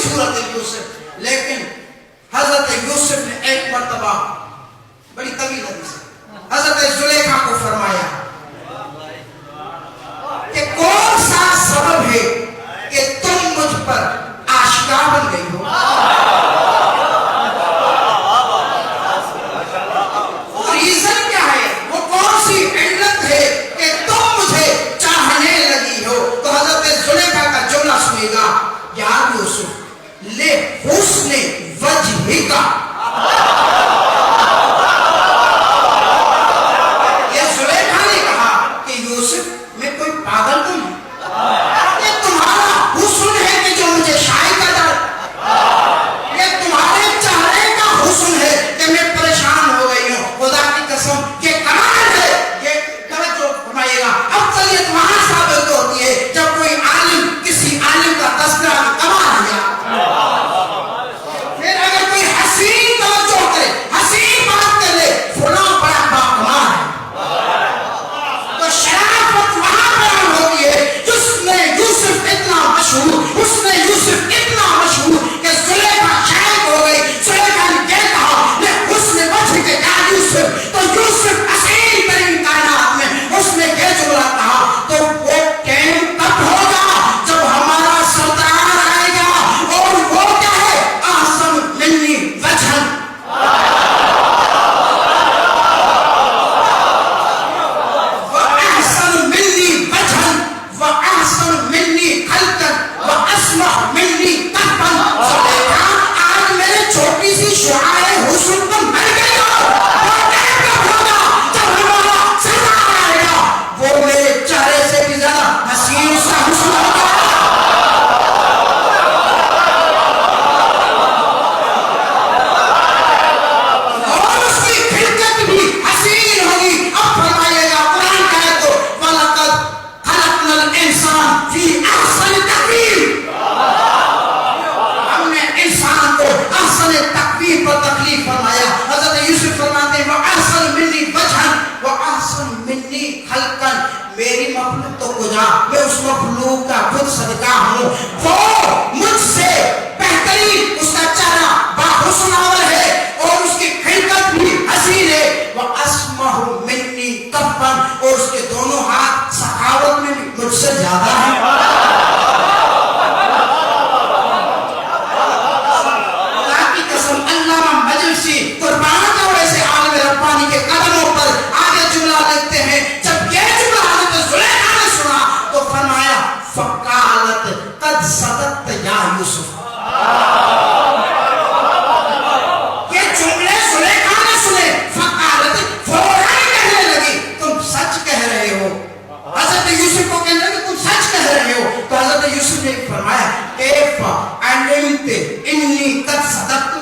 صورت یوسف، لیکن حضرت یوسف نے ایک مرتبہ بڑی طویل حدیث حضرت زلیخا کو فرمایا کہ کون سا سبب ہے کہ تم مجھ پر آشکار بن گئی ہو؟ وہ ریزن کیا ہے؟ وہ کون سی علت ہے کہ تم مجھے چاہنے لگی ہو؟ تو حضرت زلیخا کا جملہ سنے گا، یا یوسف لے حسن وجہ کا، یہ زلیخا نے کہا کہ یوسف میں کوئی پاگل تو نہیں، یہ تمہارا حسن ہے کہ جو مجھے شائی کا ڈر، یہ تمہارے چہرے کا حسن ہے کہ میں پریشان ہو گئی ہوں، خدا کی قسم یہ کمال ہے، یہ توجہ فرمائیے گا۔ افضلیت وہاں ثابت ہوتی ہے جب کوئی عالم کسی عالم کا تذکرہ کمال دیا، پھر اگر کوئی حسین توجہ کرے، حسین بات کر لے، فلاں بڑا باکمال ہے، تو شرافت وہاں بیان ہوتی ہے جس نے یوسف اتنا مشہور، اس نے یوسف اتنا مشہور کہ زلیخا شاہد ہو گئی۔ زلیخا نے کیا کہا؟ لے حسن وجہ کے یا یوسف، تو یوسف اصیل ترین کائنات میں اس نے یہ جملہ کہا۔ تو وہ ٹائم تب ہوگا جب ہمارا سردار آئے گا اور وہ کیا ہے؟ احسن منی وجہن، وَأَحْسَنُ مِنِّي وَجْهًا وَأَحْسَنُ مِنِّي خَلْقًا وَأَسْمَحُ مِنِّي قَلْبًا۔ زلیخا آج میرے چھوٹی سی شعاع حسن پر مر گئی ہو، وہ ٹائم کب ہوگا جب ہمارا سردار آئے گا، وہ میرے چہرے سے بھی زیادہ حسین سا حسن ہوگا، اور اس کی خلقت بھی حسین ہوگی۔ اب فرمائیے گا قرآن کہے تو وَلَقَدْ خَلَقْنَا الْإِنسَانَ فِي أَحْسَنِ تَقْوِيمٍ، ہم نے انسان کو احسن تقویم پر تکلیف فرمایا۔ حضرت یوسف فرماتے ہیں وَأَحْسَنُ مِنِّي وَجْهًا وَأَحْسَنُ مِنِّي خَلْقًا، میری مخلوق تو کجا، میں اس مخلوق کا خود صدقہ ہوں، وہ مجھ سے بہترین، اس کا چہرہ باحسن عمل ہے اور اس کی خلقت بھی حسین ہے۔ وَأَسْمَحُ مِنِّي قَلْبًا، اور اس کے دونوں ہاتھ سخاوت میں بھی مجھ سے زیادہ ہیں۔ خدا کی قسم علامہ مجلسی قربان جاؤ ایسے عالم ربانی کے قدموں پر، آگے جملہ لکھتے ہیں جب یہ جملہ حضرت زلیخا نے سنا تو فرمایا فقالت قد صدقت یا یوسف۔ یہ جملے زلیخا نے سنے، فقالت فوراً کہنے لگی تم سچ کہہ رہے ہو، حضرت یوسف کو کہنے لگے تم سچ کہہ رہے ہو۔ تو حضرت یوسف نے فرمایا کیف علمت انی قد صدقت،